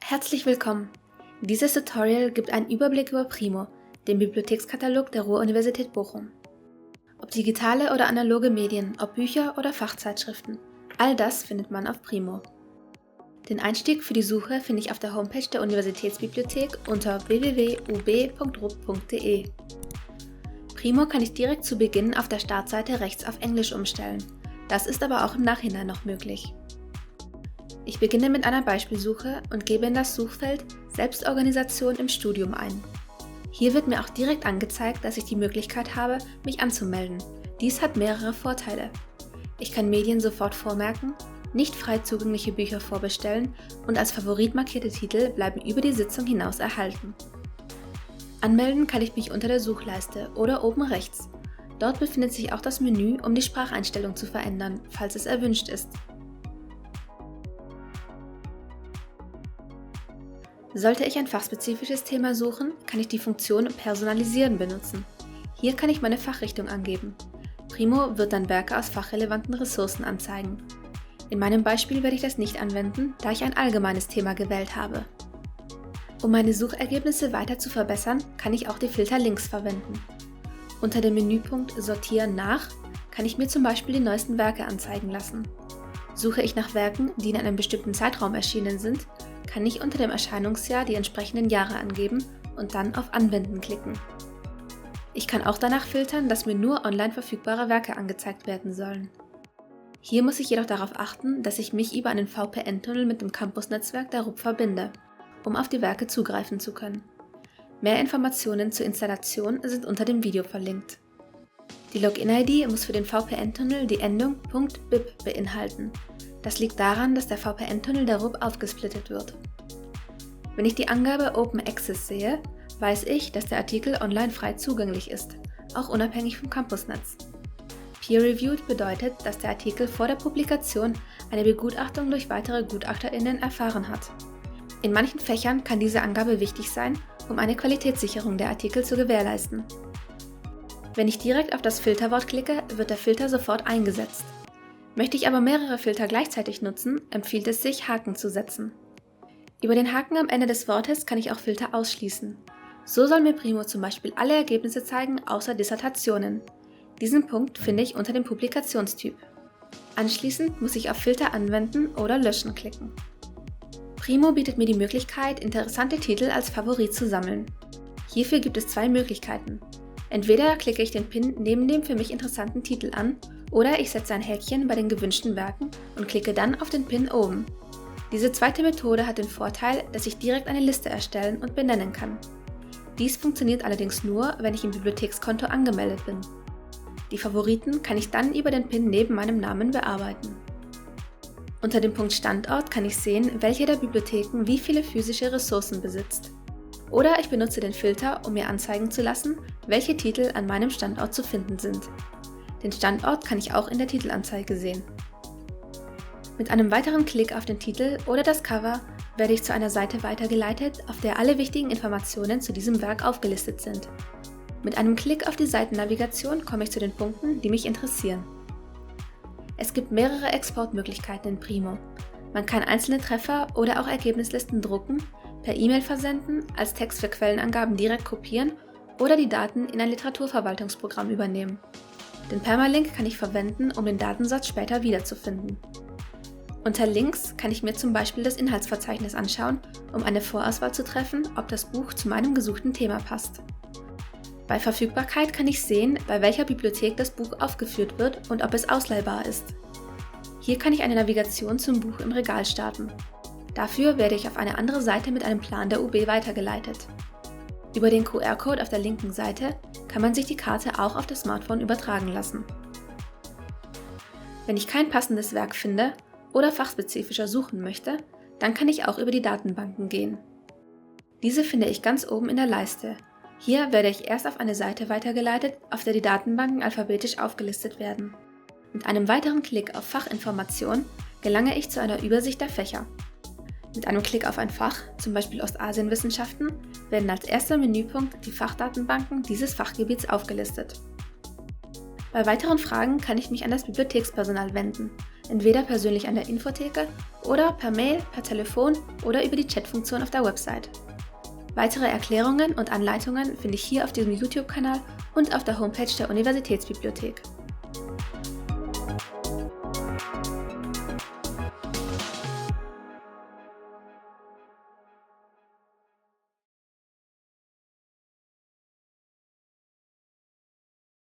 Herzlich willkommen! Dieses Tutorial gibt einen Überblick über Primo, den Bibliothekskatalog der Ruhr-Universität Bochum. Ob digitale oder analoge Medien, ob Bücher oder Fachzeitschriften, all das findet man auf Primo. Den Einstieg für die Suche finde ich auf der Homepage der Universitätsbibliothek unter www.ub.ruhr.de. Primo kann ich direkt zu Beginn auf der Startseite rechts auf Englisch umstellen. Das ist aber auch im Nachhinein noch möglich. Ich beginne mit einer Beispielsuche und gebe in das Suchfeld Selbstorganisation im Studium ein. Hier wird mir auch direkt angezeigt, dass ich die Möglichkeit habe, mich anzumelden. Dies hat mehrere Vorteile. Ich kann Medien sofort vormerken, nicht frei zugängliche Bücher vorbestellen und als Favorit markierte Titel bleiben über die Sitzung hinaus erhalten. Anmelden kann ich mich unter der Suchleiste oder oben rechts. Dort befindet sich auch das Menü, um die Spracheinstellung zu verändern, falls es erwünscht ist. Sollte ich ein fachspezifisches Thema suchen, kann ich die Funktion Personalisieren benutzen. Hier kann ich meine Fachrichtung angeben. Primo wird dann Werke aus fachrelevanten Ressourcen anzeigen. In meinem Beispiel werde ich das nicht anwenden, da ich ein allgemeines Thema gewählt habe. Um meine Suchergebnisse weiter zu verbessern, kann ich auch die Filter links verwenden. Unter dem Menüpunkt Sortieren nach kann ich mir zum Beispiel die neuesten Werke anzeigen lassen. Suche ich nach Werken, die in einem bestimmten Zeitraum erschienen sind, kann ich unter dem Erscheinungsjahr die entsprechenden Jahre angeben und dann auf Anwenden klicken. Ich kann auch danach filtern, dass mir nur online verfügbare Werke angezeigt werden sollen. Hier muss ich jedoch darauf achten, dass ich mich über einen VPN-Tunnel mit dem Campus-Netzwerk der RUB verbinde, um auf die Werke zugreifen zu können. Mehr Informationen zur Installation sind unter dem Video verlinkt. Die Login-ID muss für den VPN-Tunnel die Endung .bib beinhalten. Das liegt daran, dass der VPN-Tunnel der RUB aufgesplittet wird. Wenn ich die Angabe Open Access sehe, weiß ich, dass der Artikel online frei zugänglich ist, auch unabhängig vom Campusnetz. Peer-reviewed bedeutet, dass der Artikel vor der Publikation eine Begutachtung durch weitere GutachterInnen erfahren hat. In manchen Fächern kann diese Angabe wichtig sein, um eine Qualitätssicherung der Artikel zu gewährleisten. Wenn ich direkt auf das Filterwort klicke, wird der Filter sofort eingesetzt. Möchte ich aber mehrere Filter gleichzeitig nutzen, empfiehlt es sich, Haken zu setzen. Über den Haken am Ende des Wortes kann ich auch Filter ausschließen. So soll mir Primo zum Beispiel alle Ergebnisse zeigen, außer Dissertationen. Diesen Punkt finde ich unter dem Publikationstyp. Anschließend muss ich auf Filter anwenden oder löschen klicken. Primo bietet mir die Möglichkeit, interessante Titel als Favorit zu sammeln. Hierfür gibt es zwei Möglichkeiten. Entweder klicke ich den Pin neben dem für mich interessanten Titel an, oder ich setze ein Häkchen bei den gewünschten Werken und klicke dann auf den Pin oben. Diese zweite Methode hat den Vorteil, dass ich direkt eine Liste erstellen und benennen kann. Dies funktioniert allerdings nur, wenn ich im Bibliothekskonto angemeldet bin. Die Favoriten kann ich dann über den Pin neben meinem Namen bearbeiten. Unter dem Punkt Standort kann ich sehen, welche der Bibliotheken wie viele physische Ressourcen besitzt. Oder ich benutze den Filter, um mir anzeigen zu lassen, welche Titel an meinem Standort zu finden sind. Den Standort kann ich auch in der Titelanzeige sehen. Mit einem weiteren Klick auf den Titel oder das Cover werde ich zu einer Seite weitergeleitet, auf der alle wichtigen Informationen zu diesem Werk aufgelistet sind. Mit einem Klick auf die Seitennavigation komme ich zu den Punkten, die mich interessieren. Es gibt mehrere Exportmöglichkeiten in Primo. Man kann einzelne Treffer oder auch Ergebnislisten drucken, per E-Mail versenden, als Text für Quellenangaben direkt kopieren oder die Daten in ein Literaturverwaltungsprogramm übernehmen. Den Permalink kann ich verwenden, um den Datensatz später wiederzufinden. Unter Links kann ich mir zum Beispiel das Inhaltsverzeichnis anschauen, um eine Vorauswahl zu treffen, ob das Buch zu meinem gesuchten Thema passt. Bei Verfügbarkeit kann ich sehen, bei welcher Bibliothek das Buch aufgeführt wird und ob es ausleihbar ist. Hier kann ich eine Navigation zum Buch im Regal starten. Dafür werde ich auf eine andere Seite mit einem Plan der UB weitergeleitet. Über den QR-Code auf der linken Seite kann man sich die Karte auch auf das Smartphone übertragen lassen. Wenn ich kein passendes Werk finde oder fachspezifischer suchen möchte, dann kann ich auch über die Datenbanken gehen. Diese finde ich ganz oben in der Leiste. Hier werde ich erst auf eine Seite weitergeleitet, auf der die Datenbanken alphabetisch aufgelistet werden. Mit einem weiteren Klick auf Fachinformation gelange ich zu einer Übersicht der Fächer. Mit einem Klick auf ein Fach, zum Beispiel Ostasienwissenschaften, werden als erster Menüpunkt die Fachdatenbanken dieses Fachgebiets aufgelistet. Bei weiteren Fragen kann ich mich an das Bibliothekspersonal wenden, entweder persönlich an der Infotheke oder per Mail, per Telefon oder über die Chatfunktion auf der Website. Weitere Erklärungen und Anleitungen finde ich hier auf diesem YouTube-Kanal und auf der Homepage der Universitätsbibliothek.